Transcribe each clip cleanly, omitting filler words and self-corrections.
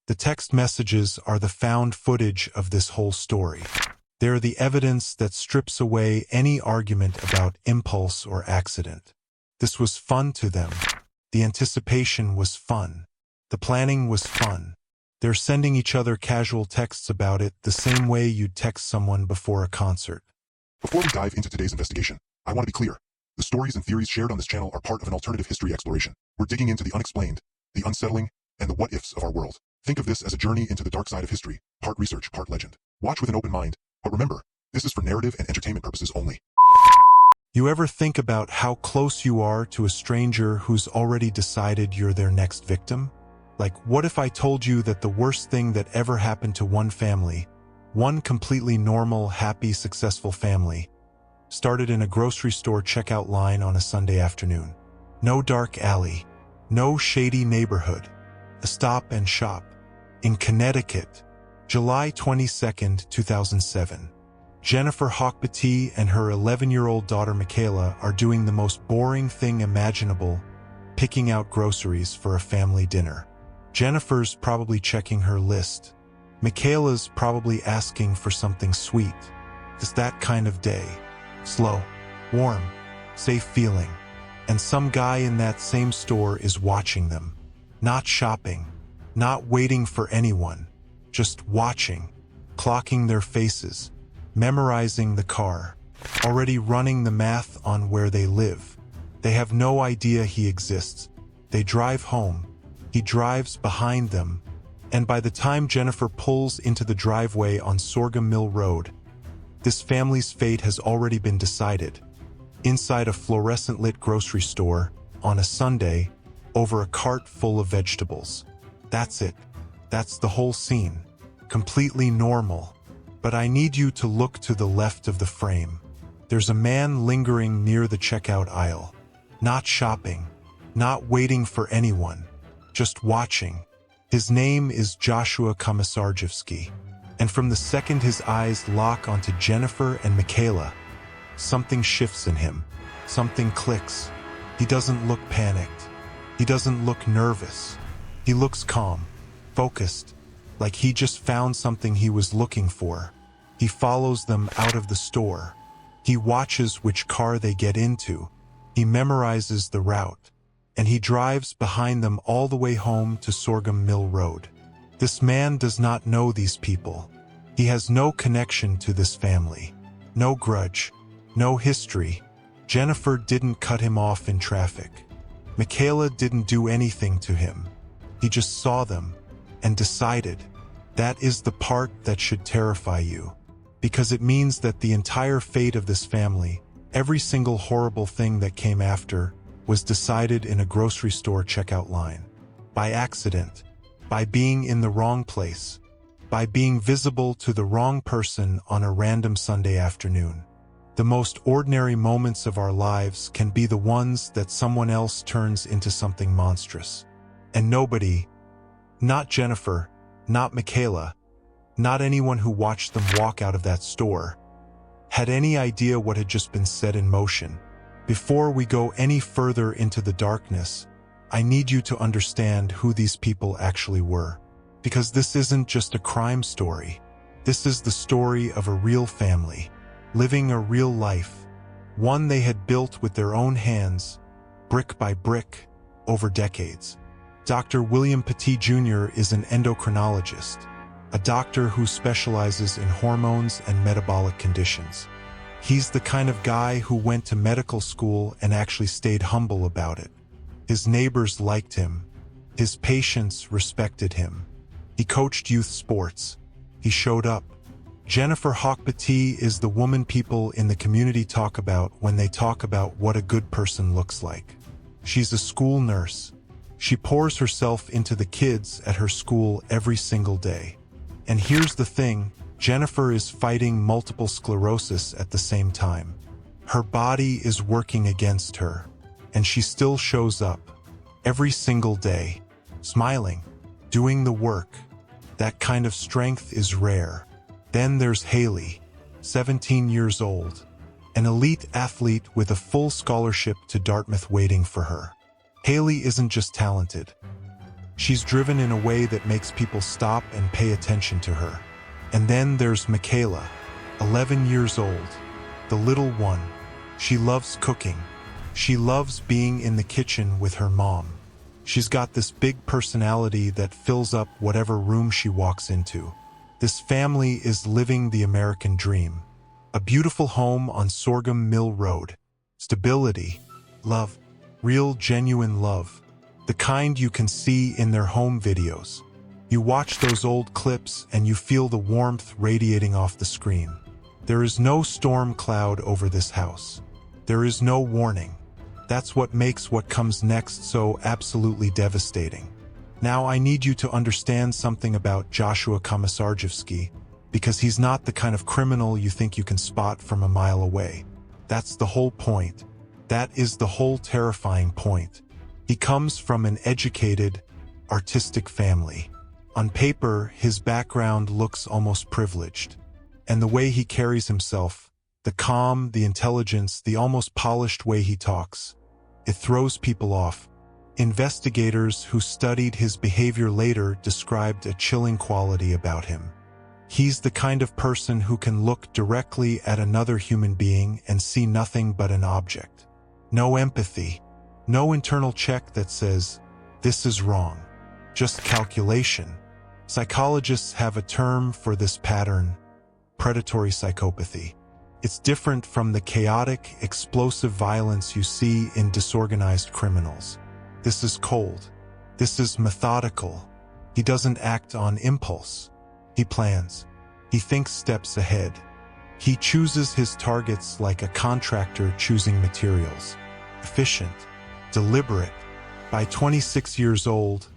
The text messages are the found footage of this whole story. They're the evidence that strips away any argument about impulse or accident. This was fun to them. The anticipation was fun. The planning was fun. They're sending each other casual texts about it the same way you'd text someone before a concert. Before we dive into today's investigation, I want to be clear. The stories and theories shared on this channel are part of an alternative history exploration. We're digging into the unexplained, the unsettling, and the what-ifs of our world. Think of this as a journey into the dark side of history, part research, part legend. Watch with an open mind, but remember, this is for narrative and entertainment purposes only. You ever think about how close you are to a stranger who's already decided you're their next victim? Like, what if I told you that the worst thing that ever happened to one family, one completely normal, happy, successful family, started in a grocery store checkout line on a Sunday afternoon? No dark alley, no shady neighborhood, a stop and shop in Connecticut, July 22nd, 2007. Jennifer Hawke-Petit and her 11-year-old daughter Michaela are doing the most boring thing imaginable, picking out groceries for a family dinner. Jennifer's probably checking her list. Michaela's probably asking for something sweet. It's that kind of day. Slow, warm, safe feeling. And some guy in that same store is watching them. Not shopping, not waiting for anyone, just watching, clocking their faces, memorizing the car, already running the math on where they live. They have no idea he exists. They drive home. He drives behind them. And by the time Jennifer pulls into the driveway on Sorghum Mill Road, this family's fate has already been decided. Inside a fluorescent-lit grocery store, on a Sunday, over a cart full of vegetables. That's it. That's the whole scene. Completely normal. But I need you to look to the left of the frame. There's a man lingering near the checkout aisle. Not shopping. Not waiting for anyone. Just watching. His name is Joshua Komisarjevsky. And from the second his eyes lock onto Jennifer and Michaela, something shifts in him. Something clicks. He doesn't look panicked. He doesn't look nervous. He looks calm, focused, like he just found something he was looking for. He follows them out of the store. He watches which car they get into. He memorizes the route. And he drives behind them all the way home to Sorghum Mill Road. This man does not know these people. He has no connection to this family. No grudge. No history. Jennifer didn't cut him off in traffic. Michaela didn't do anything to him. He just saw them and decided. That is the part that should terrify you. Because it means that the entire fate of this family, every single horrible thing that came after, was decided in a grocery store checkout line. By accident. By being in the wrong place. By being visible to the wrong person on a random Sunday afternoon. The most ordinary moments of our lives can be the ones that someone else turns into something monstrous. And nobody, not Jennifer, not Michaela, not anyone who watched them walk out of that store, had any idea what had just been set in motion. Before we go any further into the darkness, I need you to understand who these people actually were. Because this isn't just a crime story. This is the story of a real family, living a real life, one they had built with their own hands, brick by brick, over decades. Dr. William Petit Jr. is an endocrinologist, a doctor who specializes in hormones and metabolic conditions. He's the kind of guy who went to medical school and actually stayed humble about it. His neighbors liked him. His patients respected him. He coached youth sports. He showed up. Jennifer Hawke-Petit is the woman people in the community talk about when they talk about what a good person looks like. She's a school nurse. She pours herself into the kids at her school every single day. And here's the thing, Jennifer is fighting multiple sclerosis at the same time. Her body is working against her, and she still shows up every single day, smiling, doing the work. That kind of strength is rare. Then there's Haley, 17 years old, an elite athlete with a full scholarship to Dartmouth waiting for her. Haley isn't just talented. She's driven in a way that makes people stop and pay attention to her. And then there's Michaela, 11 years old, the little one. She loves cooking. She loves being in the kitchen with her mom. She's got this big personality that fills up whatever room she walks into. This family is living the American dream. A beautiful home on Sorghum Mill Road. Stability, love, real genuine love. The kind you can see in their home videos. You watch those old clips and you feel the warmth radiating off the screen. There is no storm cloud over this house. There is no warning. That's what makes what comes next so absolutely devastating. Now I need you to understand something about Joshua Komisarjevsky, because he's not the kind of criminal you think you can spot from a mile away. That's the whole point. That is the whole terrifying point. He comes from an educated, artistic family. On paper, his background looks almost privileged. And the way he carries himself, the calm, the intelligence, the almost polished way he talks, it throws people off. Investigators who studied his behavior later described a chilling quality about him. He's the kind of person who can look directly at another human being and see nothing but an object. No empathy, no internal check that says, this is wrong. Just calculation. Psychologists have a term for this pattern, predatory psychopathy. It's different from the chaotic, explosive violence you see in disorganized criminals. This is cold. This is methodical. He doesn't act on impulse. He plans. He thinks steps ahead. He chooses his targets like a contractor choosing materials. Efficient, deliberate. By 26 years old,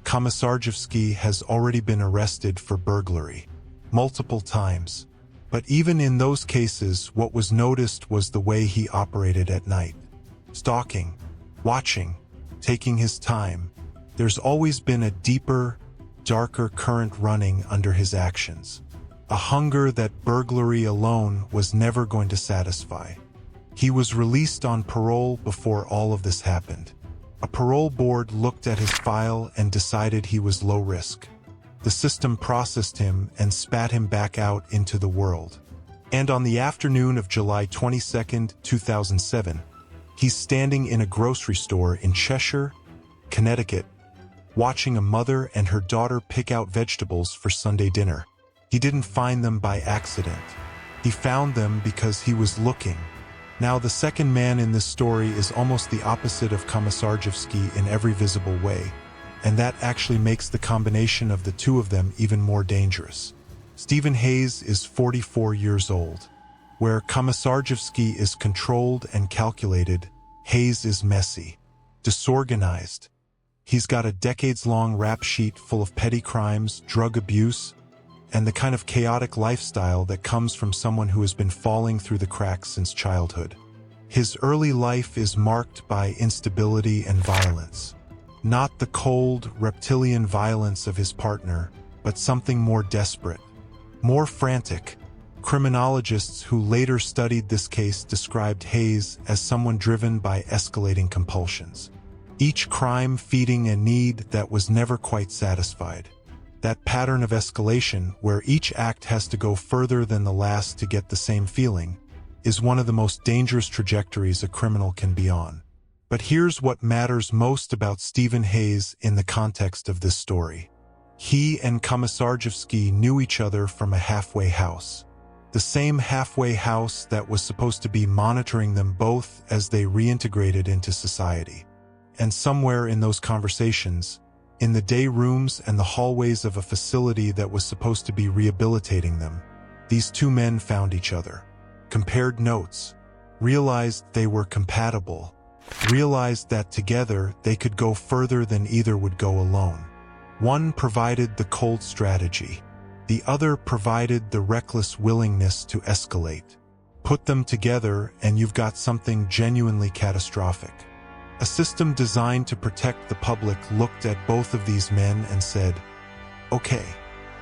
Komisarjevsky has already been arrested for burglary, multiple times. But even in those cases, what was noticed was the way he operated at night. Stalking, watching, taking his time. There's always been a deeper, darker current running under his actions. A hunger that burglary alone was never going to satisfy. He was released on parole before all of this happened. A parole board looked at his file and decided he was low risk. The system processed him and spat him back out into the world. And on the afternoon of July 22, 2007, he's standing in a grocery store in Cheshire, Connecticut, watching a mother and her daughter pick out vegetables for Sunday dinner. He didn't find them by accident. He found them because he was looking. Now, the second man in this story is almost the opposite of Komisarjevsky in every visible way, and that actually makes the combination of the two of them even more dangerous. Stephen Hayes is 44 years old. Where Komisarjevsky is controlled and calculated, Hayes is messy, disorganized. He's got a decades-long rap sheet full of petty crimes, drug abuse, and the kind of chaotic lifestyle that comes from someone who has been falling through the cracks since childhood. His early life is marked by instability and violence. Not the cold, reptilian violence of his partner, but something more desperate, more frantic. Criminologists who later studied this case described Hayes as someone driven by escalating compulsions. Each crime feeding a need that was never quite satisfied. That pattern of escalation, where each act has to go further than the last to get the same feeling, is one of the most dangerous trajectories a criminal can be on. But here's what matters most about Stephen Hayes in the context of this story. He and Komisarjevsky knew each other from a halfway house. The same halfway house that was supposed to be monitoring them both as they reintegrated into society. And somewhere in those conversations, in the day rooms and the hallways of a facility that was supposed to be rehabilitating them, these two men found each other, compared notes, realized they were compatible, realized that together they could go further than either would go alone. One provided the cold strategy. The other provided the reckless willingness to escalate. Put them together and you've got something genuinely catastrophic. A system designed to protect the public looked at both of these men and said, okay.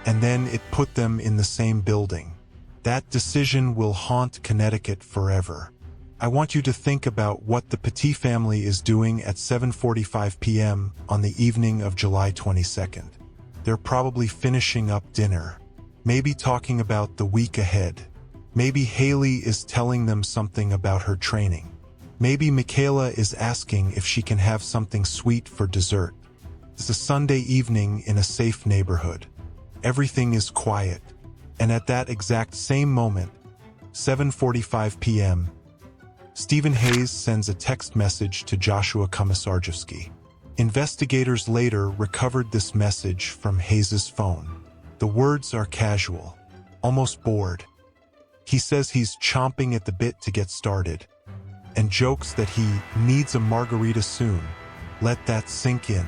And then it put them in the same building. That decision will haunt Connecticut forever. I want you to think about what the Petit family is doing at 7:45 p.m. on the evening of July 22nd. They're probably finishing up dinner, maybe talking about the week ahead. Maybe Haley is telling them something about her training. Maybe Michaela is asking if she can have something sweet for dessert. It's a Sunday evening in a safe neighborhood. Everything is quiet. And at that exact same moment, 7:45 p.m., Stephen Hayes sends a text message to Joshua Komisarjevsky. Investigators later recovered this message from Hayes' phone. The words are casual, almost bored. He says he's chomping at the bit to get started, and jokes that he needs a margarita soon. Let that sink in.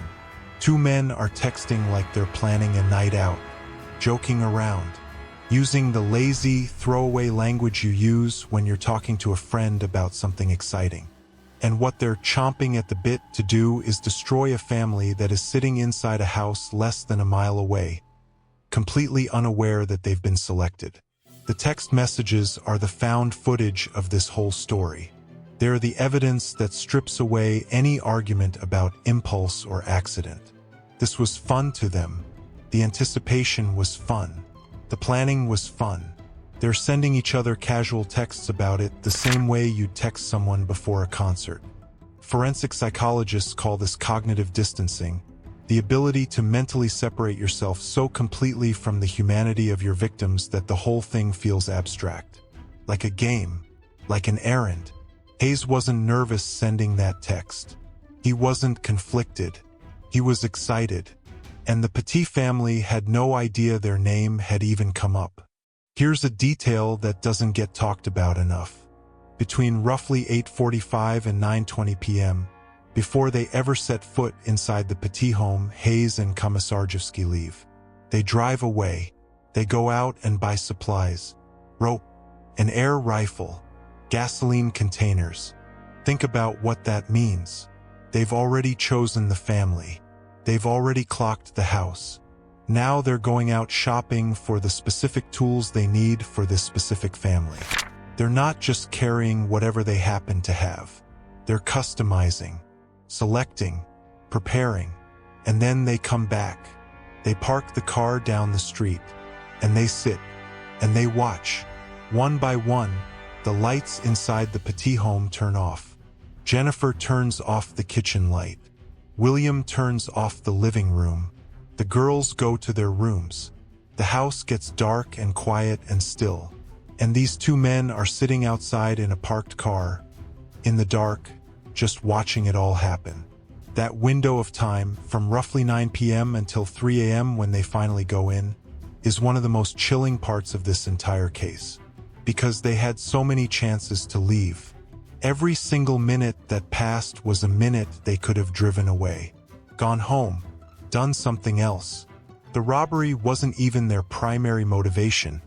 Two men are texting like they're planning a night out, joking around, using the lazy, throwaway language you use when you're talking to a friend about something exciting. And what they're chomping at the bit to do is destroy a family that is sitting inside a house less than a mile away, completely unaware that they've been selected. The text messages are the found footage of this whole story. They're the evidence that strips away any argument about impulse or accident. This was fun to them. The anticipation was fun. The planning was fun. They're sending each other casual texts about it the same way you'd text someone before a concert. Forensic psychologists call this cognitive distancing, the ability to mentally separate yourself so completely from the humanity of your victims that the whole thing feels abstract. Like a game, like an errand. Hayes wasn't nervous sending that text. He wasn't conflicted. He was excited. And the Petit family had no idea their name had even come up. Here's a detail that doesn't get talked about enough. Between roughly 8:45 and 9:20 p.m., before they ever set foot inside the Petit home, Hayes and Komisarjevsky leave. They drive away. They go out and buy supplies. Rope, an air rifle, gasoline containers. Think about what that means. They've already chosen the family. They've already clocked the house. Now they're going out shopping for the specific tools they need for this specific family. They're not just carrying whatever they happen to have. They're customizing, selecting, preparing, and then they come back. They park the car down the street, and they sit, and they watch. One by one, the lights inside the Petit home turn off. Jennifer turns off the kitchen light. William turns off the living room. The girls go to their rooms. The house gets dark and quiet and still. And these two men are sitting outside in a parked car, in the dark, just watching it all happen. That window of time, from roughly 9 p.m. until 3 a.m. when they finally go in, is one of the most chilling parts of this entire case. Because they had so many chances to leave. Every single minute that passed was a minute they could have driven away, gone home, done something else. The robbery wasn't even their primary motivation.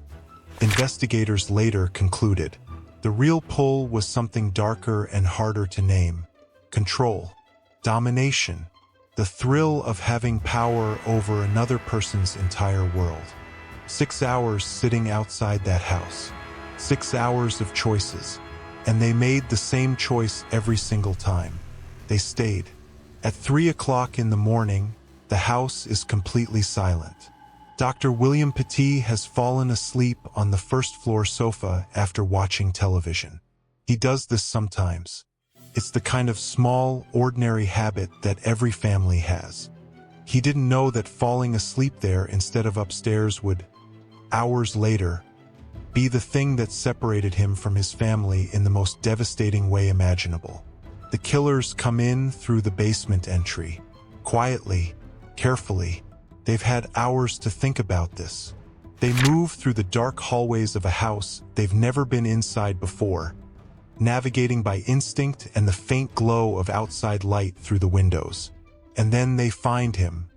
Investigators later concluded. The real pull was something darker and harder to name. Control. Domination. The thrill of having power over another person's entire world. 6 hours sitting outside that house. 6 hours of choices. And they made the same choice every single time. They stayed. At 3 o'clock in the morning, the house is completely silent. Dr. William Petit has fallen asleep on the first-floor sofa after watching television. He does this sometimes. It's the kind of small, ordinary habit that every family has. He didn't know that falling asleep there instead of upstairs would, hours later, be the thing that separated him from his family in the most devastating way imaginable. The killers come in through the basement entry. Quietly, carefully. They've had hours to think about this. They move through the dark hallways of a house they've never been inside before, navigating by instinct and the faint glow of outside light through the windows. And then they find him.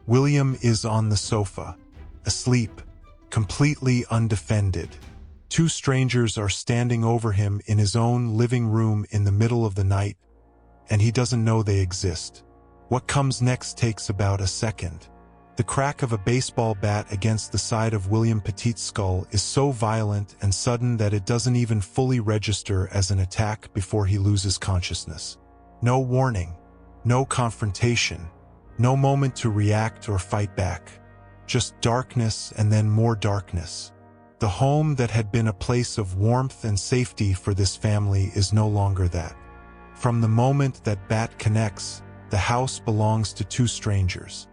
William is on the sofa, asleep, completely undefended. Two strangers are standing over him in his own living room in the middle of the night, and he doesn't know they exist. What comes next takes about a second. The crack of a baseball bat against the side of William Petit's skull is so violent and sudden that it doesn't even fully register as an attack before he loses consciousness. No warning, no confrontation, no moment to react or fight back. Just darkness and then more darkness. The home that had been a place of warmth and safety for this family is no longer that. From the moment that bat connects, the house belongs to two strangers.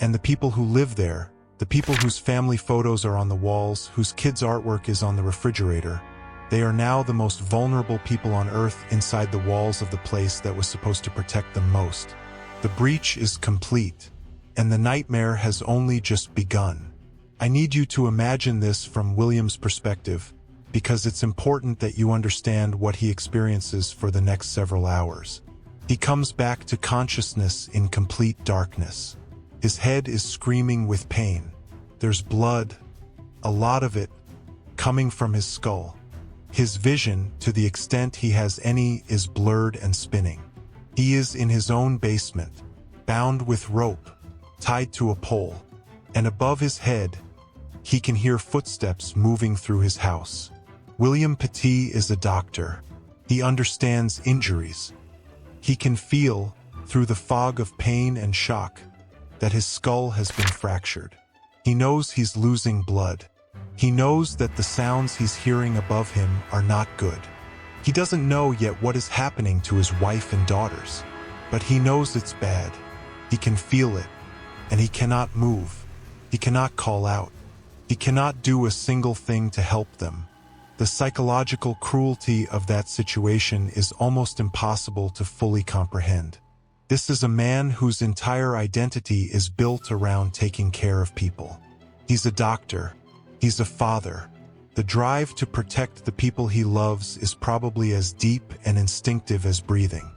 And the people who live there, the people whose family photos are on the walls, whose kids' artwork is on the refrigerator, they are now the most vulnerable people on earth inside the walls of the place that was supposed to protect them most. The breach is complete, and the nightmare has only just begun. I need you to imagine this from William's perspective, because it's important that you understand what he experiences for the next several hours. He comes back to consciousness in complete darkness. His head is screaming with pain. There's blood, a lot of it, coming from his skull. His vision, to the extent he has any, is blurred and spinning. He is in his own basement, bound with rope, tied to a pole, and above his head, he can hear footsteps moving through his house. William Petit is a doctor. He understands injuries. He can feel, through the fog of pain and shock, that his skull has been fractured. He knows he's losing blood. He knows that the sounds he's hearing above him are not good. He doesn't know yet what is happening to his wife and daughters, but he knows it's bad. He can feel it, and he cannot move. He cannot call out. He cannot do a single thing to help them. The psychological cruelty of that situation is almost impossible to fully comprehend. This is a man whose entire identity is built around taking care of people. He's a doctor. He's a father. The drive to protect the people he loves is probably as deep and instinctive as breathing.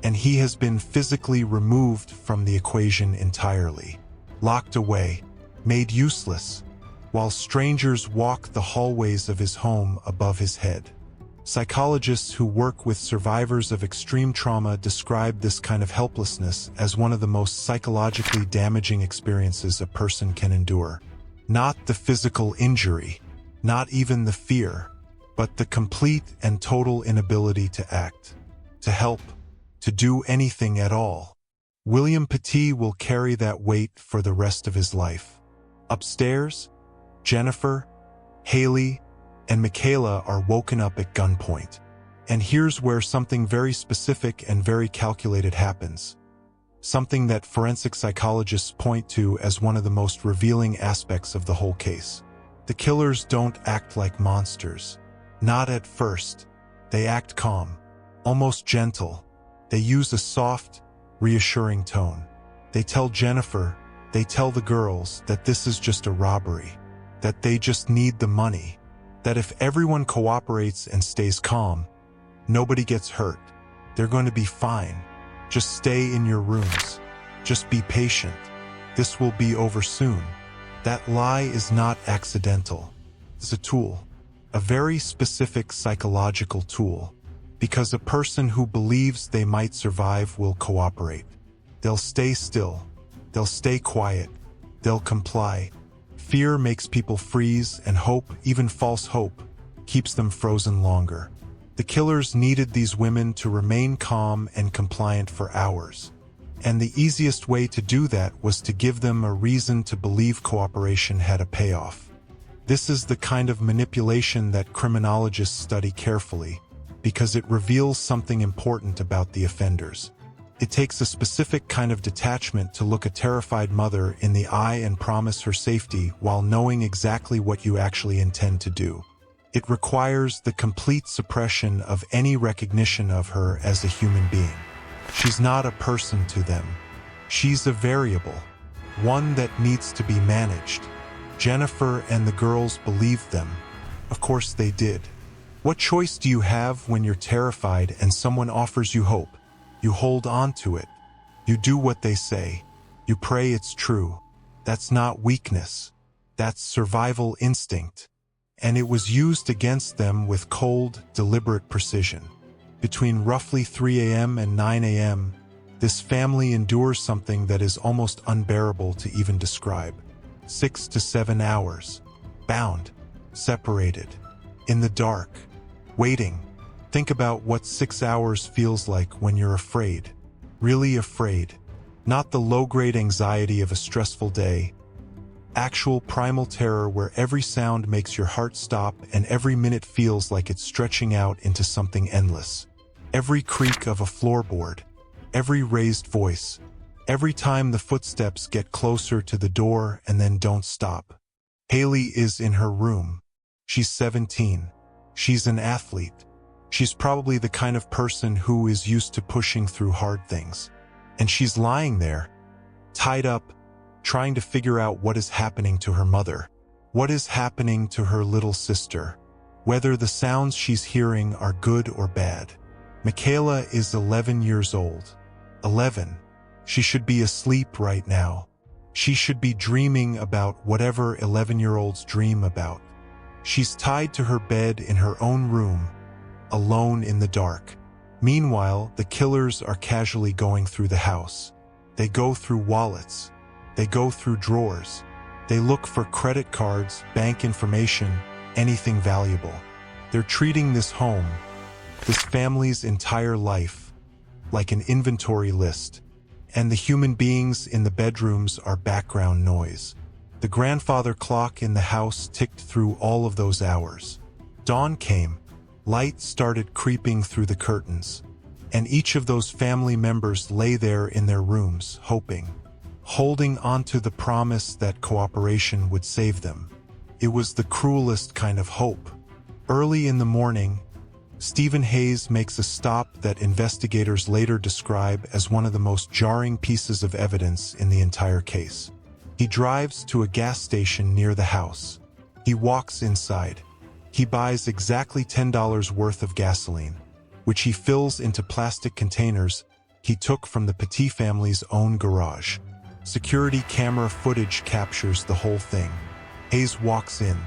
And he has been physically removed from the equation entirely, locked away, made useless, while strangers walk the hallways of his home above his head. Psychologists who work with survivors of extreme trauma describe this kind of helplessness as one of the most psychologically damaging experiences a person can endure. Not the physical injury, not even the fear, but the complete and total inability to act, to help, to do anything at all. William Petit will carry that weight for the rest of his life. Upstairs, Jennifer, Haley, and Michaela are woken up at gunpoint. And here's where something very specific and very calculated happens. Something that forensic psychologists point to as one of the most revealing aspects of the whole case. The killers don't act like monsters. Not at first. They act calm, almost gentle. They use a soft, reassuring tone. They tell Jennifer, they tell the girls that this is just a robbery, that they just need the money, that if everyone cooperates and stays calm, nobody gets hurt. They're going to be fine. Just stay in your rooms. Just be patient. This will be over soon. That lie is not accidental. It's a tool, a very specific psychological tool, because a person who believes they might survive will cooperate. They'll stay still. They'll stay quiet. They'll comply. Fear makes people freeze, and hope, even false hope, keeps them frozen longer. The killers needed these women to remain calm and compliant for hours. And the easiest way to do that was to give them a reason to believe cooperation had a payoff. This is the kind of manipulation that criminologists study carefully, because it reveals something important about the offenders. It takes a specific kind of detachment to look a terrified mother in the eye and promise her safety while knowing exactly what you actually intend to do. It requires the complete suppression of any recognition of her as a human being. She's not a person to them. She's a variable, one that needs to be managed. Jennifer and the girls believed them. Of course they did. What choice do you have when you're terrified and someone offers you hope? You hold on to it. You do what they say. You pray it's true. That's not weakness. That's survival instinct. And it was used against them with cold, deliberate precision. Between roughly 3 a.m. and 9 a.m., This family endures something that is almost unbearable to even describe. 6 to 7 hours. Bound. Separated. In the dark. Waiting. Think about what 6 hours feels like when you're afraid. Really afraid. Not the low-grade anxiety of a stressful day. Actual primal terror where every sound makes your heart stop and every minute feels like it's stretching out into something endless. Every creak of a floorboard. Every raised voice. Every time the footsteps get closer to the door and then don't stop. Haley is in her room. She's 17. She's an athlete. She's probably the kind of person who is used to pushing through hard things. And she's lying there, tied up, trying to figure out what is happening to her mother. What is happening to her little sister? Whether the sounds she's hearing are good or bad. Michaela is 11 years old. 11. She should be asleep right now. She should be dreaming about whatever 11-year-olds dream about. She's tied to her bed in her own room, alone in the dark. Meanwhile, the killers are casually going through the house. They go through wallets. They go through drawers. They look for credit cards, bank information, anything valuable. They're treating this home, this family's entire life, like an inventory list. And the human beings in the bedrooms are background noise. The grandfather clock in the house ticked through all of those hours. Dawn came. Light started creeping through the curtains. And each of those family members lay there in their rooms, hoping, holding onto the promise that cooperation would save them. It was the cruelest kind of hope. Early in the morning, Stephen Hayes makes a stop that investigators later describe as one of the most jarring pieces of evidence in the entire case. He drives to a gas station near the house. He walks inside. He buys exactly $10 worth of gasoline, which he fills into plastic containers he took from the Petit family's own garage. Security camera footage captures the whole thing. Hayes walks in.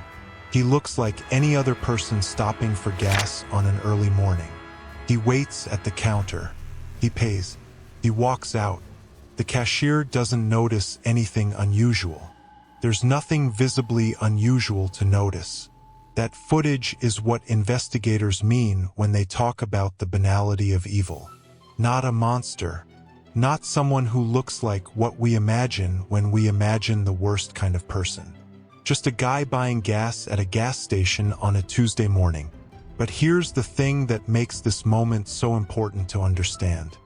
He looks like any other person stopping for gas on an early morning. He waits at the counter. He pays. He walks out. The cashier doesn't notice anything unusual. There's nothing visibly unusual to notice. That footage is what investigators mean when they talk about the banality of evil. Not a monster. Not someone who looks like what we imagine when we imagine the worst kind of person. Just a guy buying gas at a gas station on a Tuesday morning. But here's the thing that makes this moment so important to understand.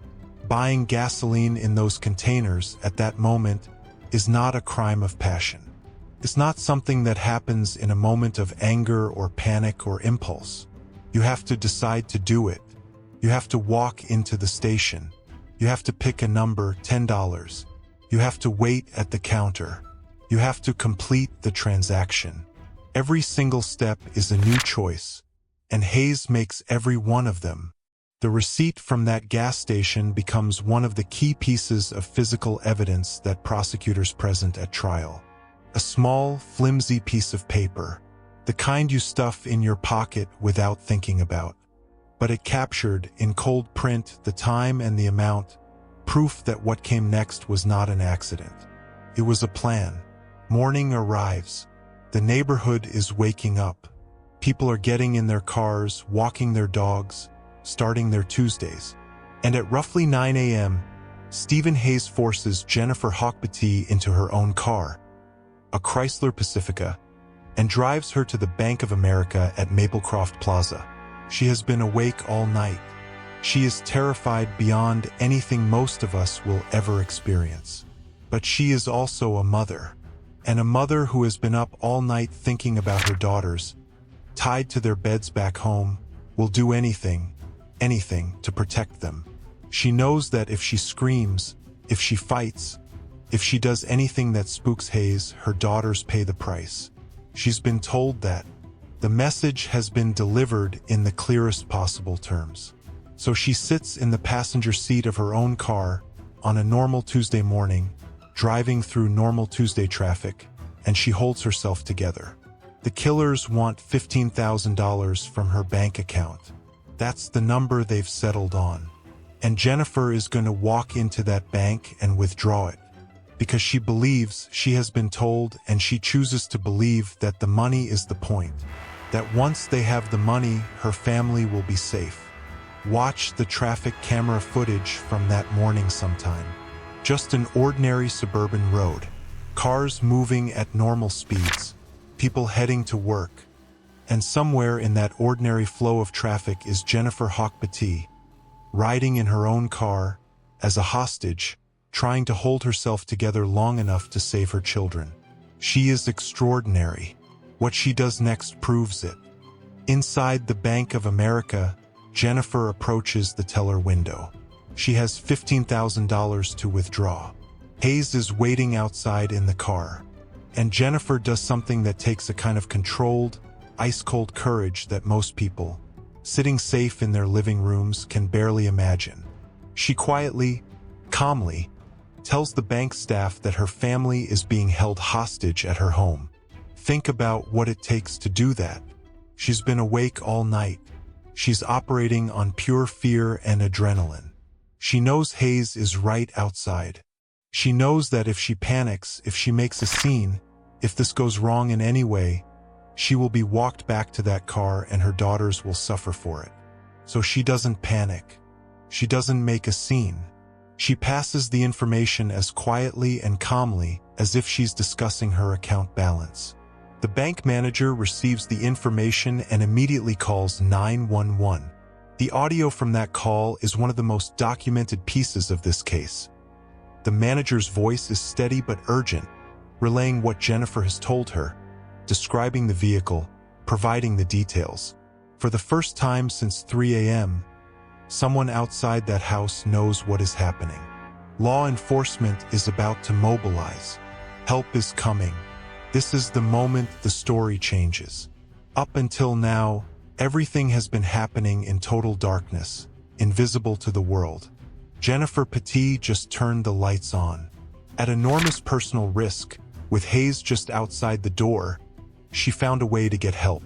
Buying gasoline in those containers at that moment is not a crime of passion. It's not something that happens in a moment of anger or panic or impulse. You have to decide to do it. You have to walk into the station. You have to pick a number, $10. You have to wait at the counter. You have to complete the transaction. Every single step is a new choice, and Hayes makes every one of them. The receipt from that gas station becomes one of the key pieces of physical evidence that prosecutors present at trial. A small, flimsy piece of paper, the kind you stuff in your pocket without thinking about. But it captured, in cold print, the time and the amount, proof that what came next was not an accident. It was a plan. Morning arrives. The neighborhood is waking up. People are getting in their cars, walking their dogs, starting their Tuesdays. And at roughly 9 a.m., Stephen Hayes forces Jennifer Hawke-Petit into her own car, a Chrysler Pacifica, and drives her to the Bank of America at Maplecroft Plaza. She has been awake all night. She is terrified beyond anything most of us will ever experience. But she is also a mother, and a mother who has been up all night thinking about her daughters, tied to their beds back home, will do anything to protect them. She knows that if she screams, if she fights, if she does anything that spooks Hayes, her daughters pay the price. She's been told that. The message has been delivered in the clearest possible terms. So she sits in the passenger seat of her own car on a normal Tuesday morning, driving through normal Tuesday traffic, and she holds herself together. The killers want $15,000 from her bank account. That's the number they've settled on. And Jennifer is going to walk into that bank and withdraw it, because she believes she has been told, and she chooses to believe that the money is the point. That once they have the money, her family will be safe. Watch the traffic camera footage from that morning sometime. Just an ordinary suburban road. Cars moving at normal speeds. People heading to work. And somewhere in that ordinary flow of traffic is Jennifer Hawke-Petit, riding in her own car, as a hostage, trying to hold herself together long enough to save her children. She is extraordinary. What she does next proves it. Inside the Bank of America, Jennifer approaches the teller window. She has $15,000 to withdraw. Hayes is waiting outside in the car. And Jennifer does something that takes a kind of controlled, ice-cold courage that most people, sitting safe in their living rooms, can barely imagine. She quietly, calmly, tells the bank staff that her family is being held hostage at her home. Think about what it takes to do that. She's been awake all night. She's operating on pure fear and adrenaline. She knows Hayes is right outside. She knows that if she panics, if she makes a scene, if this goes wrong in any way, she will be walked back to that car and her daughters will suffer for it. So she doesn't panic. She doesn't make a scene. She passes the information as quietly and calmly as if she's discussing her account balance. The bank manager receives the information and immediately calls 911. The audio from that call is one of the most documented pieces of this case. The manager's voice is steady but urgent, relaying what Jennifer has told her, describing the vehicle, providing the details. For the first time since 3 a.m., someone outside that house knows what is happening. Law enforcement is about to mobilize. Help is coming. This is the moment the story changes. Up until now, everything has been happening in total darkness, invisible to the world. Jennifer Petit just turned the lights on. At enormous personal risk, with Hayes just outside the door, she found a way to get help.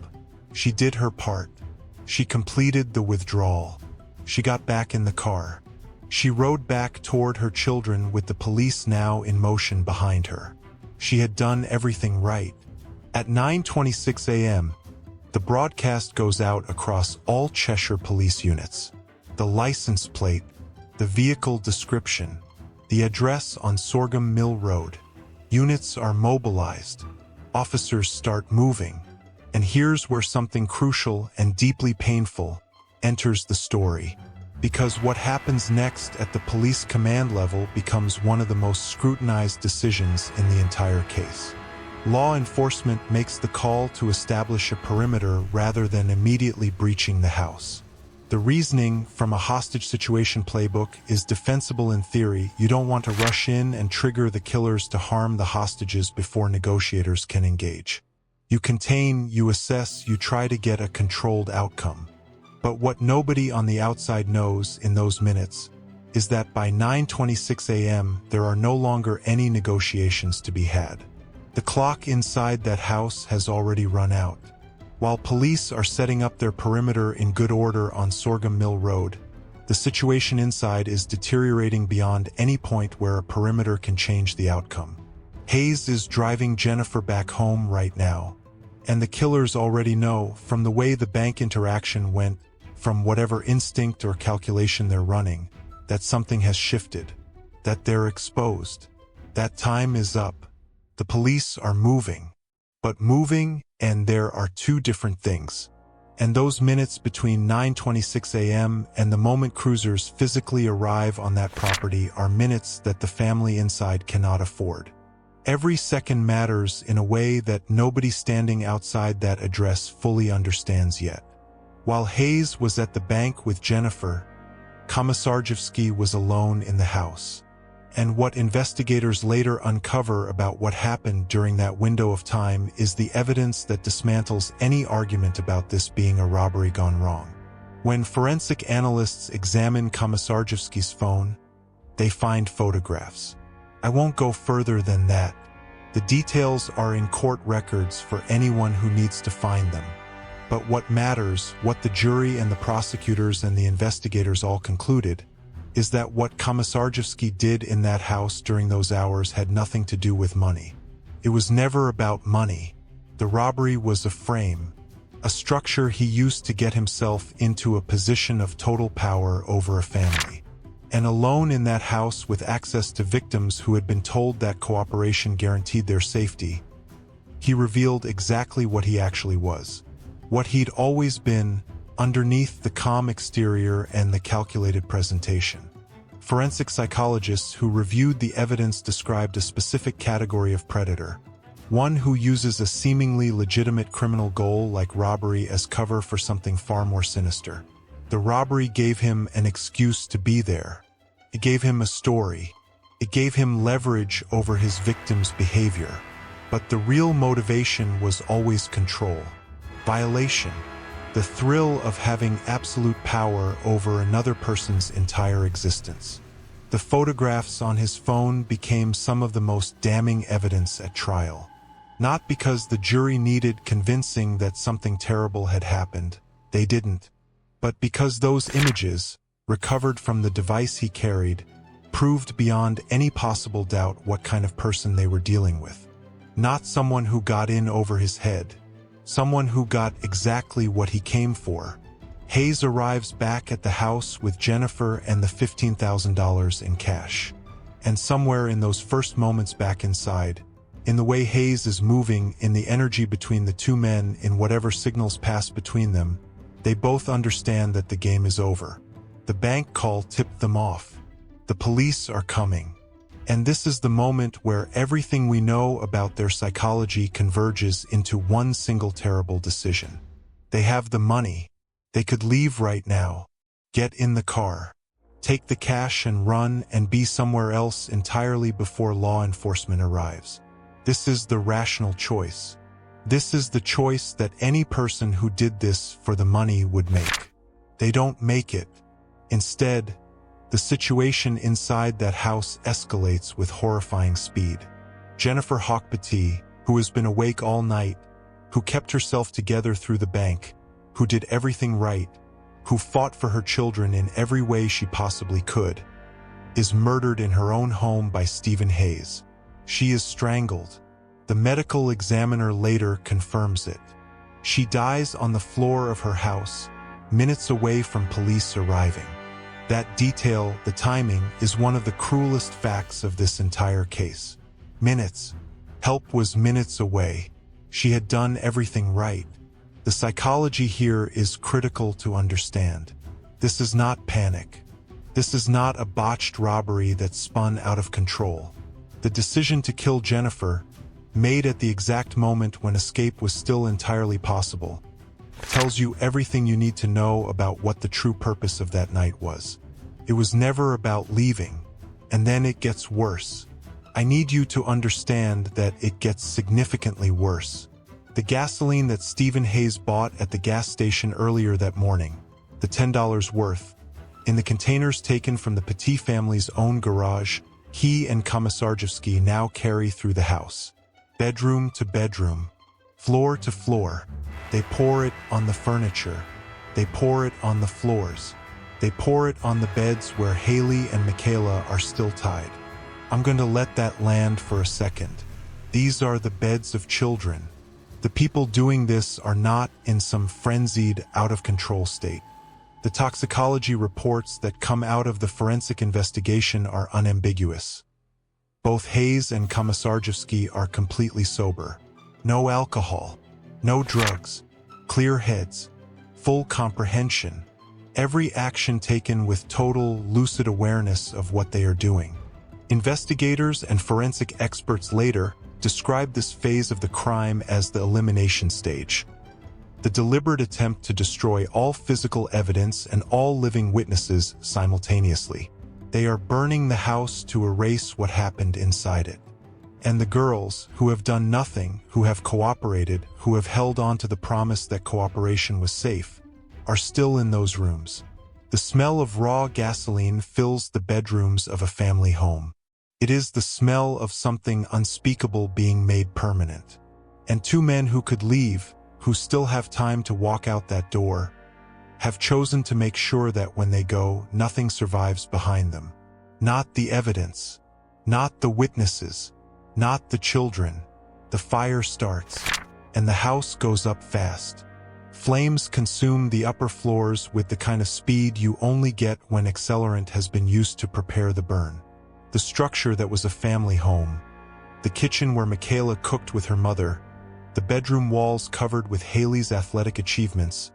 She did her part. She completed the withdrawal. She got back in the car. She rode back toward her children with the police now in motion behind her. She had done everything right. At 9:26 a.m., the broadcast goes out across all Cheshire police units. The license plate, the vehicle description, the address on Sorghum Mill Road. Units are mobilized. Officers start moving. And here's where something crucial and deeply painful enters the story. Because what happens next at the police command level becomes one of the most scrutinized decisions in the entire case. Law enforcement makes the call to establish a perimeter rather than immediately breaching the house. The reasoning from a hostage situation playbook is defensible in theory. You don't want to rush in and trigger the killers to harm the hostages before negotiators can engage. You contain, you assess, you try to get a controlled outcome. But what nobody on the outside knows in those minutes is that by 9:26 a.m. there are no longer any negotiations to be had. The clock inside that house has already run out. While police are setting up their perimeter in good order on Sorghum Mill Road, the situation inside is deteriorating beyond any point where a perimeter can change the outcome. Hayes is driving Jennifer back home right now, and the killers already know from the way the bank interaction went, from whatever instinct or calculation they're running, that something has shifted, that they're exposed, that time is up. The police are moving. But moving and there are two different things. And those minutes between 9:26 a.m. and the moment cruisers physically arrive on that property are minutes that the family inside cannot afford. Every second matters in a way that nobody standing outside that address fully understands yet. While Hayes was at the bank with Jennifer, Komisarjevsky was alone in the house. And what investigators later uncover about what happened during that window of time is the evidence that dismantles any argument about this being a robbery gone wrong. When forensic analysts examine Komisarjevsky's phone, they find photographs. I won't go further than that. The details are in court records for anyone who needs to find them. But what matters, what the jury and the prosecutors and the investigators all concluded, is that what Komisarjevsky did in that house during those hours had nothing to do with money. It was never about money. The robbery was a frame, a structure he used to get himself into a position of total power over a family. And alone in that house with access to victims who had been told that cooperation guaranteed their safety, he revealed exactly what he actually was. What he'd always been, underneath the calm exterior and the calculated presentation. Forensic psychologists who reviewed the evidence described a specific category of predator, one who uses a seemingly legitimate criminal goal like robbery as cover for something far more sinister. The robbery gave him an excuse to be there. It gave him a story. It gave him leverage over his victim's behavior. But the real motivation was always control, violation, the thrill of having absolute power over another person's entire existence. The photographs on his phone became some of the most damning evidence at trial. Not because the jury needed convincing that something terrible had happened, they didn't, but because those images, recovered from the device he carried, proved beyond any possible doubt what kind of person they were dealing with. Not someone who got in over his head, someone who got exactly what he came for. Hayes arrives back at the house with Jennifer and the $15,000 in cash. And somewhere in those first moments back inside, in the way Hayes is moving, in the energy between the two men, in whatever signals pass between them, they both understand that the game is over. The bank call tipped them off. The police are coming. And this is the moment where everything we know about their psychology converges into one single terrible decision. They have the money. They could leave right now. Get in the car. Take the cash and run and be somewhere else entirely before law enforcement arrives. This is the rational choice. This is the choice that any person who did this for the money would make. They don't make it. Instead, the situation inside that house escalates with horrifying speed. Jennifer Hawke-Petit, who has been awake all night, who kept herself together through the bank, who did everything right, who fought for her children in every way she possibly could, is murdered in her own home by Stephen Hayes. She is strangled. The medical examiner later confirms it. She dies on the floor of her house, minutes away from police arriving. That detail, the timing, is one of the cruelest facts of this entire case. Minutes. Help was minutes away. She had done everything right. The psychology here is critical to understand. This is not panic. This is not a botched robbery that spun out of control. The decision to kill Jennifer, made at the exact moment when escape was still entirely possible, tells you everything you need to know about what the true purpose of that night was. It was never about leaving, and then it gets worse. I need you to understand that it gets significantly worse. The gasoline that Stephen Hayes bought at the gas station earlier that morning, the $10 worth, in the containers taken from the Petit family's own garage, he and Komisarjevsky now carry through the house. Bedroom to bedroom, floor to floor. They pour it on the furniture. They pour it on the floors. They pour it on the beds where Haley and Michaela are still tied. I'm going to let that land for a second. These are the beds of children. The people doing this are not in some frenzied, out-of-control state. The toxicology reports that come out of the forensic investigation are unambiguous. Both Hayes and Komisarjevsky are completely sober. No alcohol, no drugs, clear heads, full comprehension. Every action taken with total, lucid awareness of what they are doing. Investigators and forensic experts later described this phase of the crime as the elimination stage. The deliberate attempt to destroy all physical evidence and all living witnesses simultaneously. They are burning the house to erase what happened inside it. And the girls, who have done nothing, who have cooperated, who have held on to the promise that cooperation was safe, are still in those rooms. The smell of raw gasoline fills the bedrooms of a family home. It is the smell of something unspeakable being made permanent. And two men who could leave, who still have time to walk out that door, have chosen to make sure that when they go, nothing survives behind them. Not the evidence, not the witnesses, not the children. The fire starts, and the house goes up fast. Flames consume the upper floors with the kind of speed you only get when accelerant has been used to prepare the burn. The structure that was a family home, the kitchen where Michaela cooked with her mother, the bedroom walls covered with Haley's athletic achievements,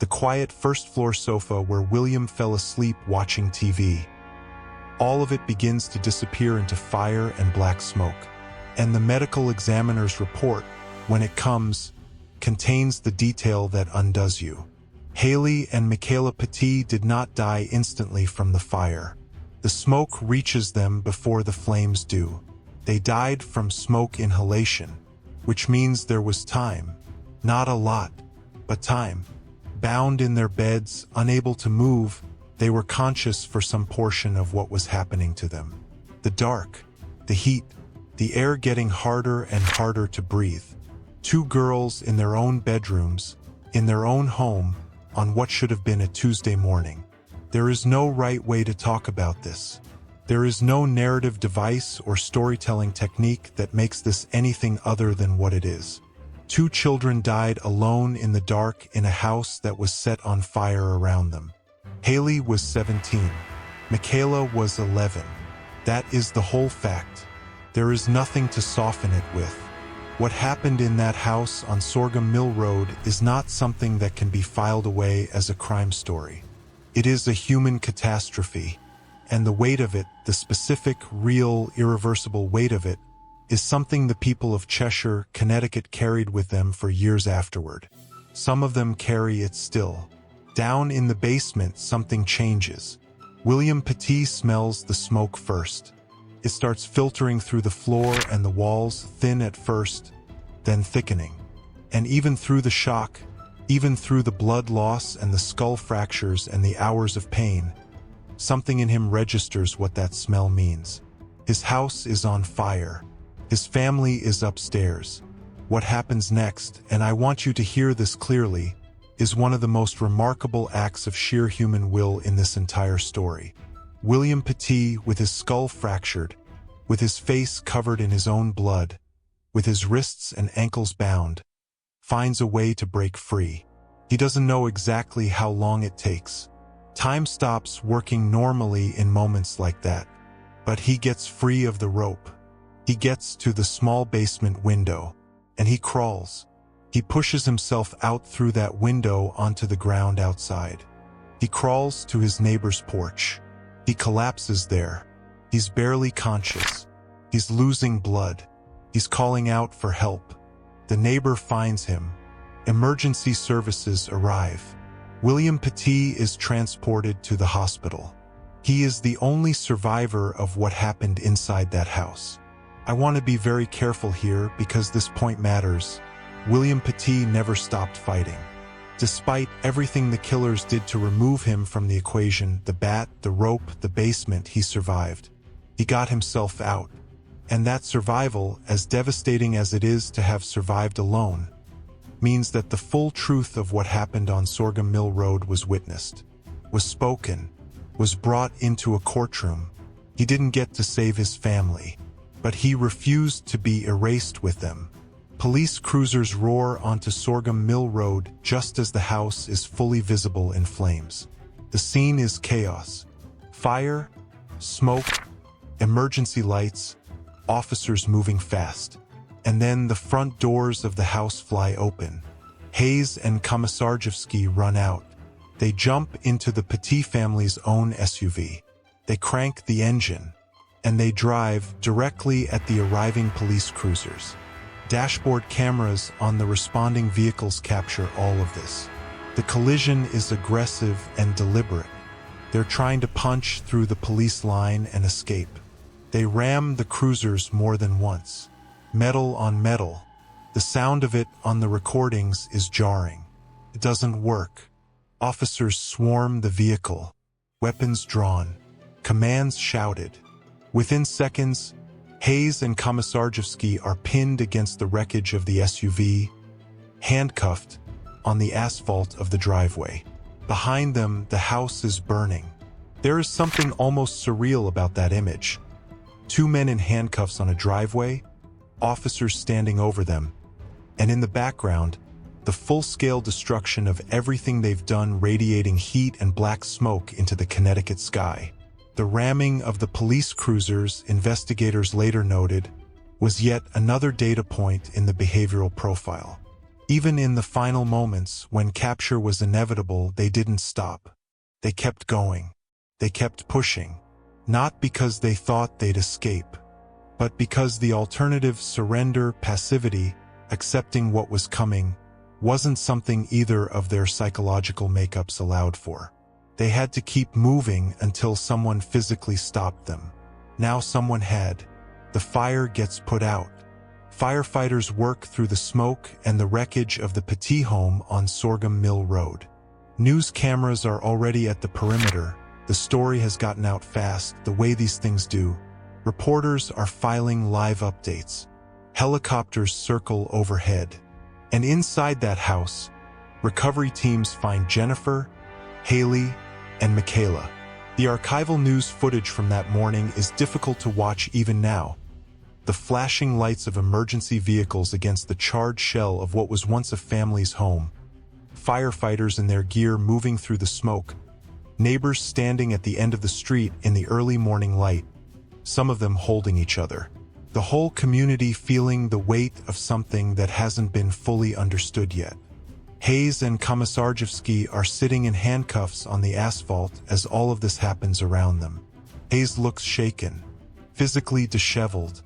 the quiet first-floor sofa where William fell asleep watching TV. All of it begins to disappear into fire and black smoke. And the medical examiner's report, when it comes, contains the detail that undoes you. Haley and Hawke-Petit did not die instantly from the fire. The smoke reaches them before the flames do. They died from smoke inhalation, which means there was time. Not a lot, but time. Bound in their beds, unable to move, they were conscious for some portion of what was happening to them. The dark, the heat, the air getting harder and harder to breathe. Two girls in their own bedrooms, in their own home, on what should have been a Tuesday morning. There is no right way to talk about this. There is no narrative device or storytelling technique that makes this anything other than what it is. Two children died alone in the dark in a house that was set on fire around them. Haley was 17. Michaela was 11. That is the whole fact. There is nothing to soften it with. What happened in that house on Sorghum Mill Road is not something that can be filed away as a crime story. It is a human catastrophe, and the weight of it, the specific, real, irreversible weight of it, is something the people of Cheshire, Connecticut carried with them for years afterward. Some of them carry it still. Down in the basement, something changes. Hawke-Petit smells the smoke first. It starts filtering through the floor and the walls, thin at first, then thickening. And even through the shock, even through the blood loss and the skull fractures and the hours of pain, something in him registers what that smell means. His house is on fire. His family is upstairs. What happens next, and I want you to hear this clearly, is one of the most remarkable acts of sheer human will in this entire story. Hawke-Petit, with his skull fractured, with his face covered in his own blood, with his wrists and ankles bound, finds a way to break free. He doesn't know exactly how long it takes. Time stops working normally in moments like that, but he gets free of the rope. He gets to the small basement window, and he crawls. He pushes himself out through that window onto the ground outside. He crawls to his neighbor's porch. He collapses there. He's barely conscious. He's losing blood. He's calling out for help. The neighbor finds him. Emergency services arrive. Hawke-Petit is transported to the hospital. He is the only survivor of what happened inside that house. I want to be very careful here because this point matters. Hawke-Petit never stopped fighting. Despite everything the killers did to remove him from the equation, the bat, the rope, the basement, he survived. He got himself out. And that survival, as devastating as it is to have survived alone, means that the full truth of what happened on Sorghum Mill Road was witnessed, was spoken, was brought into a courtroom. He didn't get to save his family, but he refused to be erased with them. Police cruisers roar onto Sorghum Mill Road just as the house is fully visible in flames. The scene is chaos. Fire, smoke, emergency lights, officers moving fast. And then the front doors of the house fly open. Hayes and Komisarjevsky run out. They jump into the Petit family's own SUV. They crank the engine, and they drive directly at the arriving police cruisers. Dashboard cameras on the responding vehicles capture all of this. The collision is aggressive and deliberate. They're trying to punch through the police line and escape. They ram the cruisers more than once. Metal on metal. The sound of it on the recordings is jarring. It doesn't work. Officers swarm the vehicle. Weapons drawn. Commands shouted. Within seconds, Hayes and Komisarjevsky are pinned against the wreckage of the SUV, handcuffed on the asphalt of the driveway. Behind them, the house is burning. There is something almost surreal about that image. Two men in handcuffs on a driveway, officers standing over them, and in the background, the full-scale destruction of everything they've done, radiating heat and black smoke into the Connecticut sky. The ramming of the police cruisers, investigators later noted, was yet another data point in the behavioral profile. Even in the final moments, when capture was inevitable, they didn't stop. They kept going. They kept pushing. Not because they thought they'd escape, but because the alternative, surrender, passivity, accepting what was coming, wasn't something either of their psychological makeups allowed for. They had to keep moving until someone physically stopped them. Now someone had. The fire gets put out. Firefighters work through the smoke and the wreckage of the Petit home on Sorghum Mill Road. News cameras are already at the perimeter. The story has gotten out fast, the way these things do. Reporters are filing live updates. Helicopters circle overhead. And inside that house, recovery teams find Jennifer, Haley, and Michaela. The archival news footage from that morning is difficult to watch even now. The flashing lights of emergency vehicles against the charred shell of what was once a family's home. Firefighters in their gear moving through the smoke. Neighbors standing at the end of the street in the early morning light, some of them holding each other. The whole community feeling the weight of something that hasn't been fully understood yet. Hayes and Komisarjevsky are sitting in handcuffs on the asphalt as all of this happens around them. Hayes looks shaken, physically disheveled,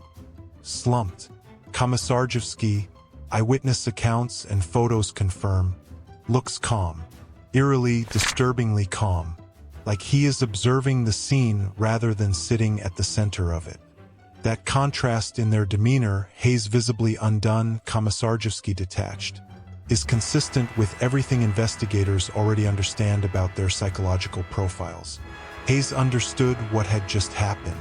slumped. Komisarjevsky, eyewitness accounts and photos confirm, looks calm, eerily, disturbingly calm, like he is observing the scene rather than sitting at the center of it. That contrast in their demeanor, Hayes visibly undone, Komisarjevsky detached, is consistent with everything investigators already understand about their psychological profiles. Hayes understood what had just happened.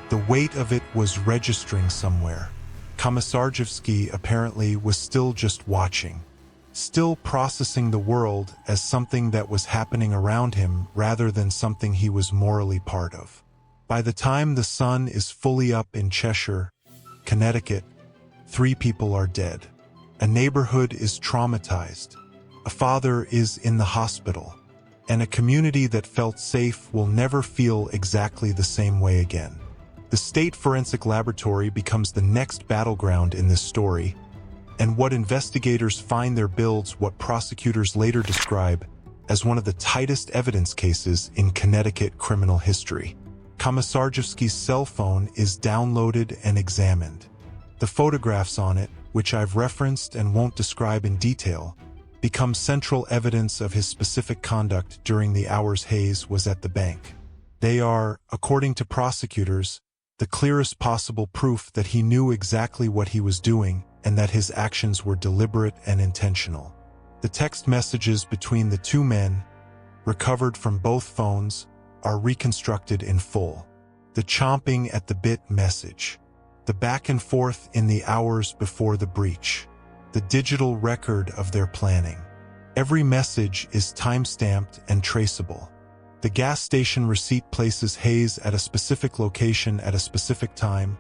The weight of it was registering somewhere. Komisarjevsky apparently was still just watching, still processing the world as something that was happening around him rather than something he was morally part of. By the time the sun is fully up in Cheshire, Connecticut, 3 people are dead. A neighborhood is traumatized. A father is in the hospital. And a community that felt safe will never feel exactly the same way again. The State Forensic Laboratory becomes the next battleground in this story, and what investigators find there builds what prosecutors later describe as one of the tightest evidence cases in Connecticut criminal history. Komisarjevsky's cell phone is downloaded and examined. The photographs on it, which I've referenced and won't describe in detail, become central evidence of his specific conduct during the hours Hayes was at the bank. They are, according to prosecutors, the clearest possible proof that he knew exactly what he was doing and that his actions were deliberate and intentional. The text messages between the two men, recovered from both phones, are reconstructed in full. The chomping at the bit message, the back and forth in the hours before the breach, the digital record of their planning. Every message is time-stamped and traceable. The gas station receipt places Hayes at a specific location at a specific time,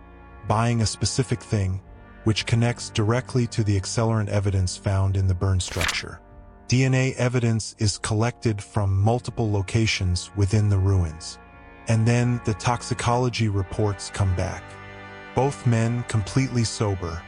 buying a specific thing, which connects directly to the accelerant evidence found in the burn structure. DNA evidence is collected from multiple locations within the ruins. And then the toxicology reports come back. Both men completely sober,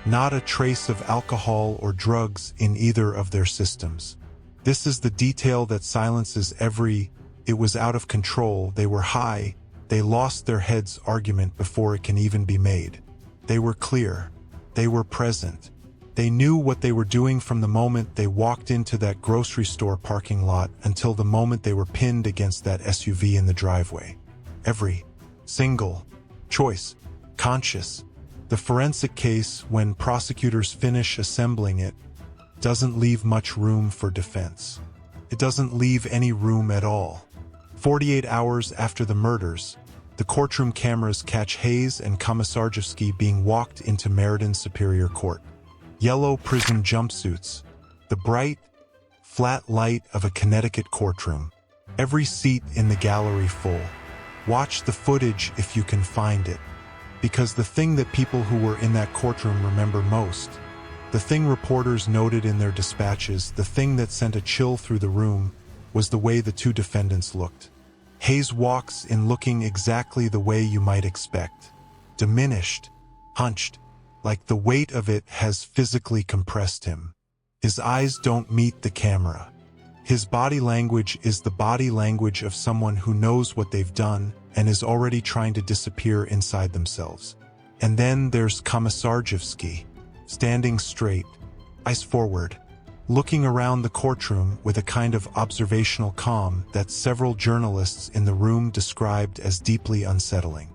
not a trace of alcohol or drugs in either of their systems. This is the detail that silences every "it was out of control, they were high, they lost their heads" argument before it can even be made. They were clear. They were present. They knew what they were doing from the moment they walked into that grocery store parking lot until the moment they were pinned against that SUV in the driveway. Every single choice, conscious. The forensic case, when prosecutors finish assembling it, doesn't leave much room for defense. It doesn't leave any room at all. 48 hours after the murders, the courtroom cameras catch Hayes and Komisarjevsky being walked into Meriden Superior Court. Yellow prison jumpsuits, the bright, flat light of a Connecticut courtroom. Every seat in the gallery full. Watch the footage if you can find it. Because the thing that people who were in that courtroom remember most, the thing reporters noted in their dispatches, the thing that sent a chill through the room, was the way the two defendants looked. Hayes walks in looking exactly the way you might expect. Diminished, hunched, like the weight of it has physically compressed him. His eyes don't meet the camera. His body language is the body language of someone who knows what they've done and is already trying to disappear inside themselves. And then there's Komisarjevsky, standing straight, eyes forward, looking around the courtroom with a kind of observational calm that several journalists in the room described as deeply unsettling.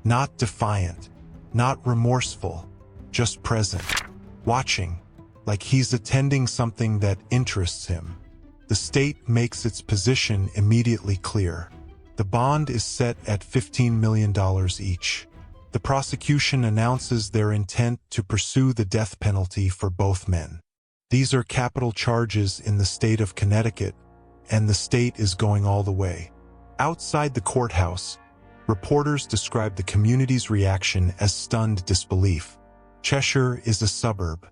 Not defiant, not remorseful, just present, watching, like he's attending something that interests him. The state makes its position immediately clear. The bond is set at $15 million each. The prosecution announces their intent to pursue the death penalty for both men. These are capital charges in the state of Connecticut, and the state is going all the way. Outside the courthouse, reporters describe the community's reaction as stunned disbelief. Cheshire is a suburb,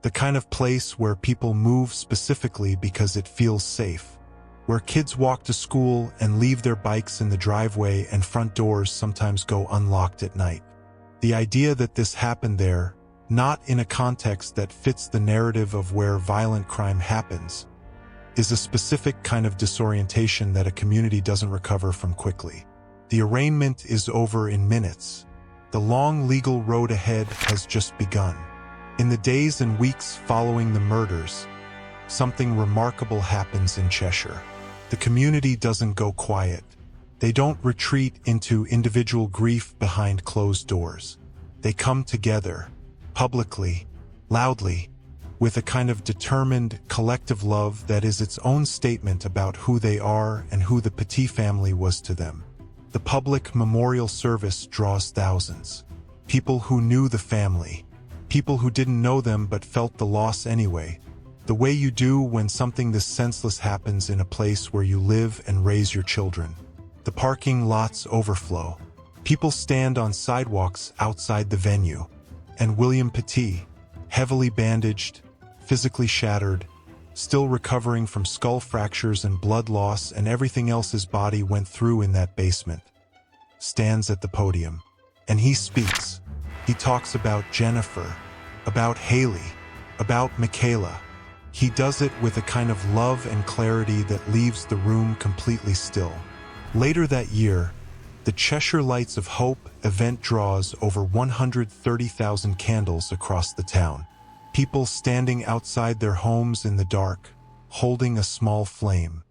the kind of place where people move specifically because it feels safe, where kids walk to school and leave their bikes in the driveway and front doors sometimes go unlocked at night. The idea that this happened there, not in a context that fits the narrative of where violent crime happens, is a specific kind of disorientation that a community doesn't recover from quickly. The arraignment is over in minutes. The long legal road ahead has just begun. In the days and weeks following the murders, something remarkable happens in Cheshire. The community doesn't go quiet. They don't retreat into individual grief behind closed doors. They come together, publicly, loudly, with a kind of determined, collective love that is its own statement about who they are and who the Petit family was to them. The public memorial service draws thousands. People who knew the family. People who didn't know them but felt the loss anyway. The way you do when something this senseless happens in a place where you live and raise your children. The parking lots overflow. People stand on sidewalks outside the venue. And William Petit, heavily bandaged, physically shattered, still recovering from skull fractures and blood loss and everything else his body went through in that basement, stands at the podium. And he speaks. He talks about Jennifer, about Haley, about Michaela. He does it with a kind of love and clarity that leaves the room completely still. Later that year, the Cheshire Lights of Hope event draws over 130,000 candles across the town. People standing outside their homes in the dark, holding a small flame.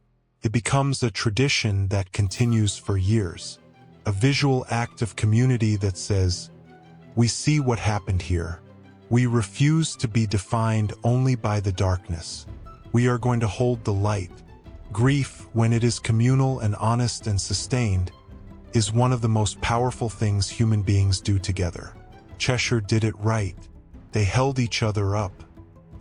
It becomes a tradition that continues for years. A visual act of community that says, "We see what happened here. We refuse to be defined only by the darkness. We are going to hold the light." Grief, when it is communal and honest and sustained, is one of the most powerful things human beings do together. Cheshire did it right. They held each other up.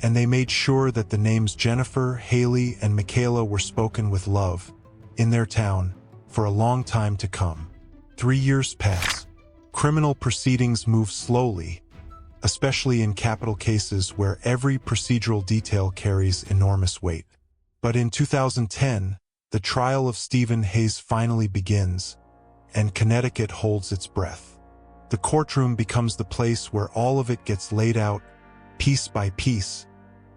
And they made sure that the names Jennifer, Haley, and Michaela were spoken with love, in their town, for a long time to come. 3 years pass. Criminal proceedings move slowly, especially in capital cases where every procedural detail carries enormous weight. But in 2010, the trial of Stephen Hayes finally begins, and Connecticut holds its breath. The courtroom becomes the place where all of it gets laid out, piece by piece,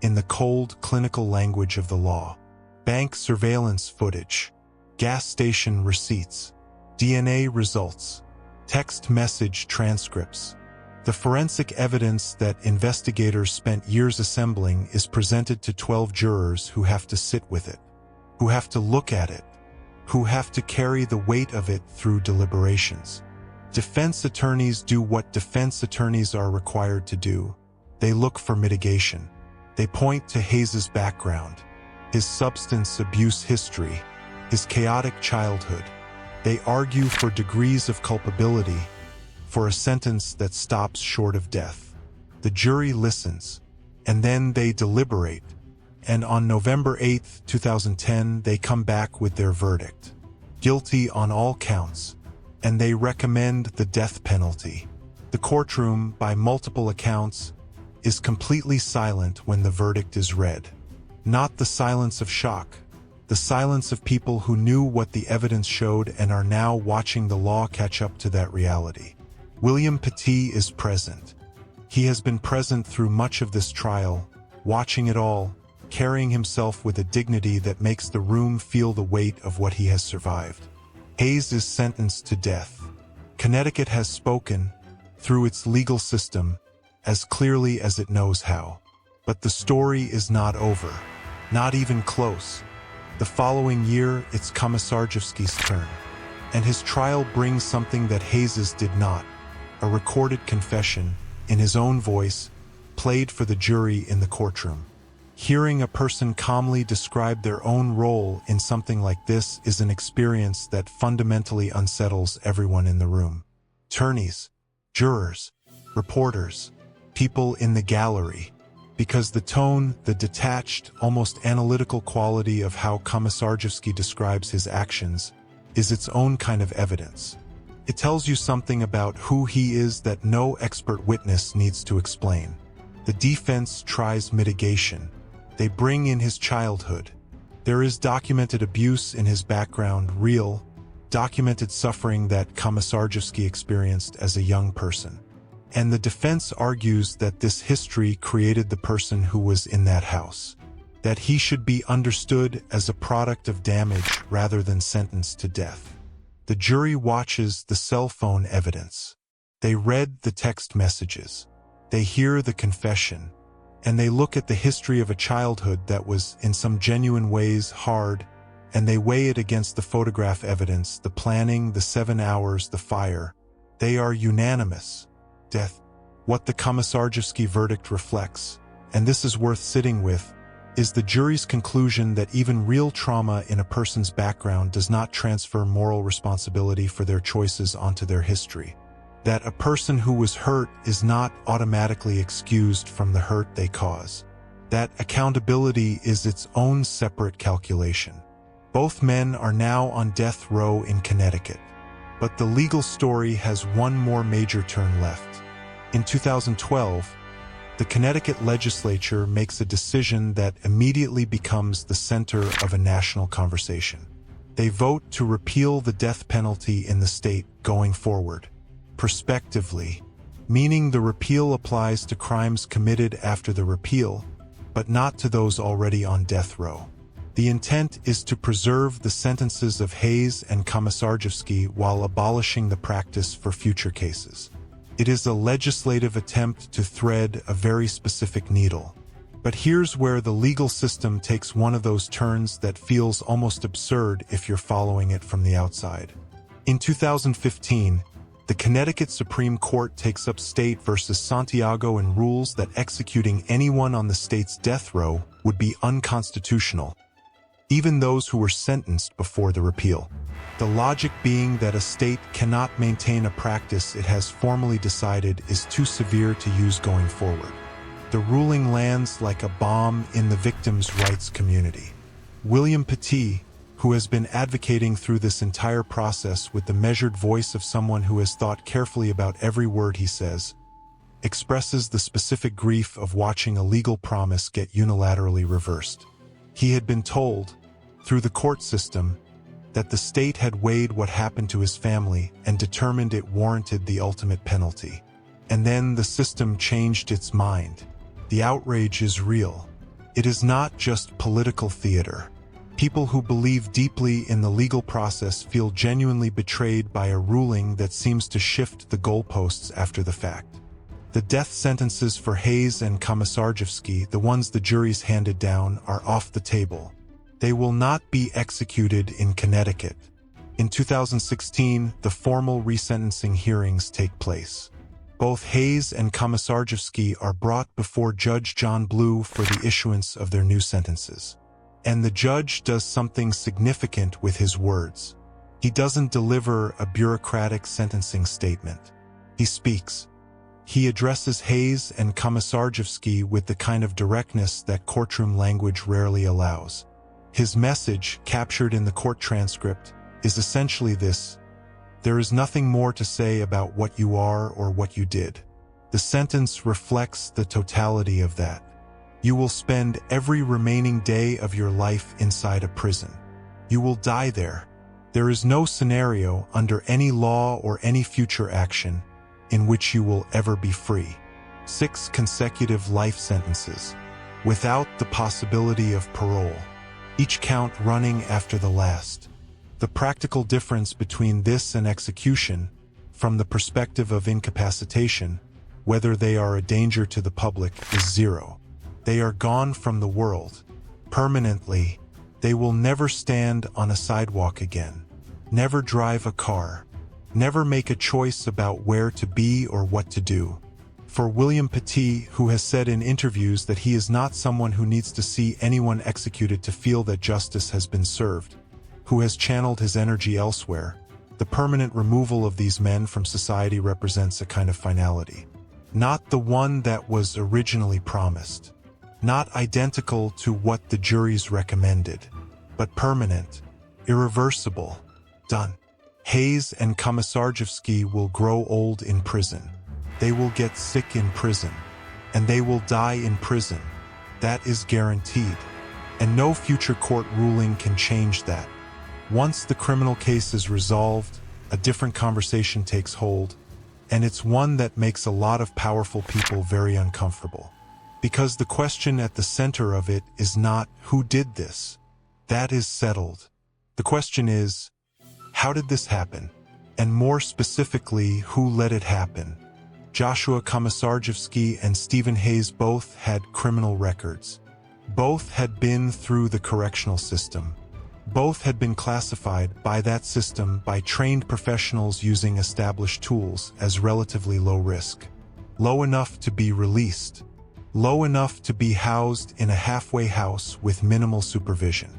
in the cold, clinical language of the law. Bank surveillance footage, gas station receipts, DNA results, text message transcripts. The forensic evidence that investigators spent years assembling is presented to 12 jurors who have to sit with it, who have to look at it, who have to carry the weight of it through deliberations. Defense attorneys do what defense attorneys are required to do. They look for mitigation. They point to Hayes's background, his substance abuse history, his chaotic childhood. They argue for degrees of culpability, for a sentence that stops short of death. The jury listens, and then they deliberate, and on November 8, 2010, they come back with their verdict. Guilty on all counts, and they recommend the death penalty. The courtroom, by multiple accounts, is completely silent when the verdict is read. Not the silence of shock, the silence of people who knew what the evidence showed and are now watching the law catch up to that reality. Hawke-Petit is present. He has been present through much of this trial, watching it all, carrying himself with a dignity that makes the room feel the weight of what he has survived. Hayes is sentenced to death. Connecticut has spoken, through its legal system, as clearly as it knows how. But the story is not over. Not even close. The following year, it's Komisarjevsky's turn. And his trial brings something that Hayes's did not. A recorded confession, in his own voice, played for the jury in the courtroom. Hearing a person calmly describe their own role in something like this is an experience that fundamentally unsettles everyone in the room. Attorneys, jurors, reporters, people in the gallery. Because the tone, the detached, almost analytical quality of how Komisarjevsky describes his actions is its own kind of evidence. It tells you something about who he is that no expert witness needs to explain. The defense tries mitigation. They bring in his childhood. There is documented abuse in his background, real, documented suffering that Komisarjevsky experienced as a young person. And the defense argues that this history created the person who was in that house, that he should be understood as a product of damage rather than sentenced to death. The jury watches the cell phone evidence. They read the text messages. They hear the confession. And they look at the history of a childhood that was, in some genuine ways, hard, and they weigh it against the photograph evidence, the planning, the 7 hours, the fire. They are unanimous. Death. What the Komisarjevsky verdict reflects, and this is worth sitting with, is the jury's conclusion that even real trauma in a person's background does not transfer moral responsibility for their choices onto their history. That a person who was hurt is not automatically excused from the hurt they cause. That accountability is its own separate calculation. Both men are now on death row in Connecticut. But the legal story has one more major turn left. In 2012, the Connecticut legislature makes a decision that immediately becomes the center of a national conversation. They vote to repeal the death penalty in the state going forward. Prospectively, meaning the repeal applies to crimes committed after the repeal, but not to those already on death row. The intent is to preserve the sentences of Hayes and Komisarjevsky while abolishing the practice for future cases. It is a legislative attempt to thread a very specific needle. But here's where the legal system takes one of those turns that feels almost absurd if you're following it from the outside. In 2015, the Connecticut Supreme Court takes up State versus Santiago and rules that executing anyone on the state's death row would be unconstitutional, even those who were sentenced before the repeal. The logic being that a state cannot maintain a practice it has formally decided is too severe to use going forward. The ruling lands like a bomb in the victims' rights community. Hawke-Petit, who has been advocating through this entire process with the measured voice of someone who has thought carefully about every word he says, expresses the specific grief of watching a legal promise get unilaterally reversed. He had been told, through the court system, that the state had weighed what happened to his family and determined it warranted the ultimate penalty. And then the system changed its mind. The outrage is real. It is not just political theater. People who believe deeply in the legal process feel genuinely betrayed by a ruling that seems to shift the goalposts after the fact. The death sentences for Hayes and Komisarjevsky, the ones the juries handed down, are off the table. They will not be executed in Connecticut. In 2016, the formal resentencing hearings take place. Both Hayes and Komisarjevsky are brought before Judge John Blue for the issuance of their new sentences. And the judge does something significant with his words. He doesn't deliver a bureaucratic sentencing statement. He speaks. He addresses Hayes and Komisarjevsky with the kind of directness that courtroom language rarely allows. His message, captured in the court transcript, is essentially this: there is nothing more to say about what you are or what you did. The sentence reflects the totality of that. You will spend every remaining day of your life inside a prison. You will die there. There is no scenario under any law or any future action in which you will ever be free. 6 consecutive life sentences, without the possibility of parole, each count running after the last. The practical difference between this and execution, from the perspective of incapacitation, whether they are a danger to the public, is 0. They are gone from the world. Permanently, they will never stand on a sidewalk again, never drive a car, never make a choice about where to be or what to do. For Hawke-Petit, who has said in interviews that he is not someone who needs to see anyone executed to feel that justice has been served, who has channeled his energy elsewhere, the permanent removal of these men from society represents a kind of finality. Not the one that was originally promised. Not identical to what the juries recommended, but permanent, irreversible, done. Hayes and Komisarjevsky will grow old in prison. They will get sick in prison. And they will die in prison. That is guaranteed. And no future court ruling can change that. Once the criminal case is resolved, a different conversation takes hold, and it's one that makes a lot of powerful people very uncomfortable. Because the question at the center of it is not who did this. That is settled. The question is, how did this happen? And more specifically, who let it happen? Joshua Komisarjevsky and Stephen Hayes both had criminal records. Both had been through the correctional system. Both had been classified by that system by trained professionals using established tools as relatively low risk. Low enough to be released. Low enough to be housed in a halfway house with minimal supervision.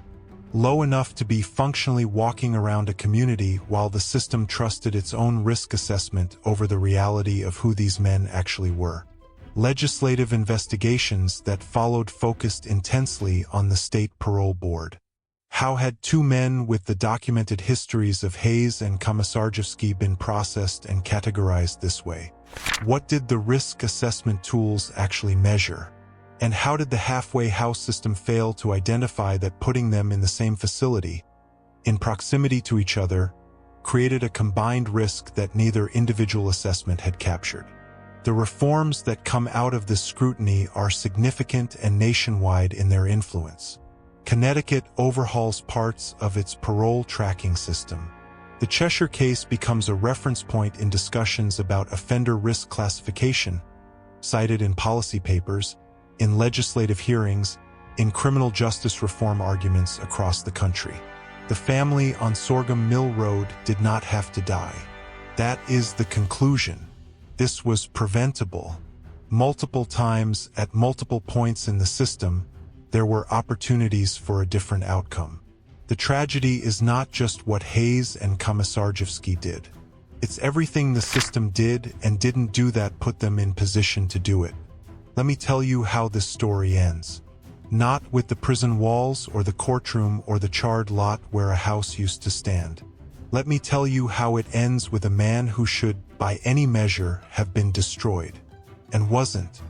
Low enough to be functionally walking around a community while the system trusted its own risk assessment over the reality of who these men actually were. Legislative investigations that followed focused intensely on the state parole board. How had 2 men with the documented histories of Hayes and Komisarjevsky been processed and categorized this way? What did the risk assessment tools actually measure? And how did the halfway house system fail to identify that putting them in the same facility, in proximity to each other, created a combined risk that neither individual assessment had captured? The reforms that come out of this scrutiny are significant and nationwide in their influence. Connecticut overhauls parts of its parole tracking system. The Cheshire case becomes a reference point in discussions about offender risk classification, cited in policy papers, in legislative hearings, in criminal justice reform arguments across the country. The family on Sorghum Mill Road did not have to die. That is the conclusion. This was preventable. Multiple times, at multiple points in the system, there were opportunities for a different outcome. The tragedy is not just what Hayes and Komisarjevsky did. It's everything the system did and didn't do that put them in position to do it. Let me tell you how this story ends. Not with the prison walls or the courtroom or the charred lot where a house used to stand. Let me tell you how it ends with a man who should, by any measure, have been destroyed. And wasn't.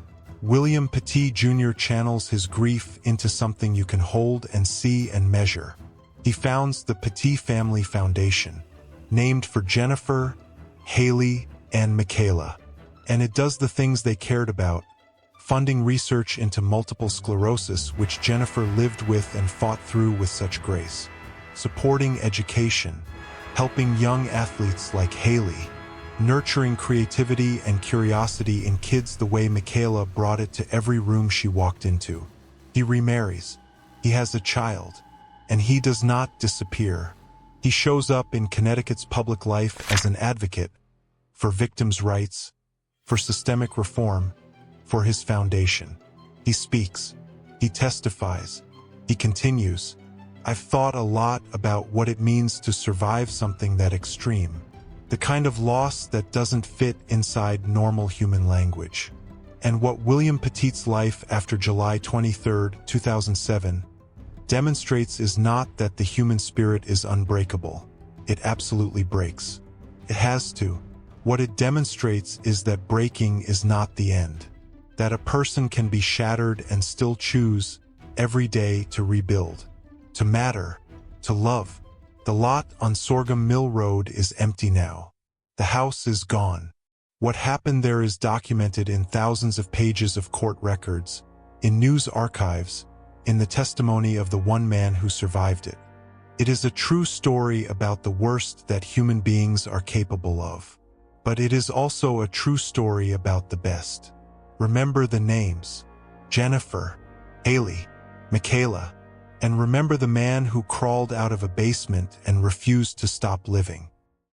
Hawke-Petit Jr. channels his grief into something you can hold and see and measure. He founds the Petit Family Foundation, named for Jennifer, Haley, and Michaela. And it does the things they cared about, funding research into multiple sclerosis, which Jennifer lived with and fought through with such grace, supporting education, helping young athletes like Haley, nurturing creativity and curiosity in kids the way Michaela brought it to every room she walked into. He remarries. He has a child. And he does not disappear. He shows up in Connecticut's public life as an advocate for victims' rights, for systemic reform, for his foundation. He speaks. He testifies. He continues. I've thought a lot about what it means to survive something that extreme. the kind of loss that doesn't fit inside normal human language. And what William Petit's life after July 23, 2007, demonstrates is not that the human spirit is unbreakable. It absolutely breaks. It has to. What it demonstrates is that breaking is not the end. That a person can be shattered and still choose every day to rebuild, to matter, to love. The lot on Sorghum Mill Road is empty now. The house is gone. What happened there is documented in thousands of pages of court records, in news archives, in the testimony of the one man who survived it. It is a true story about the worst that human beings are capable of. But it is also a true story about the best. Remember the names: Jennifer, Haley, Michaela, and remember the man who crawled out of a basement and refused to stop living.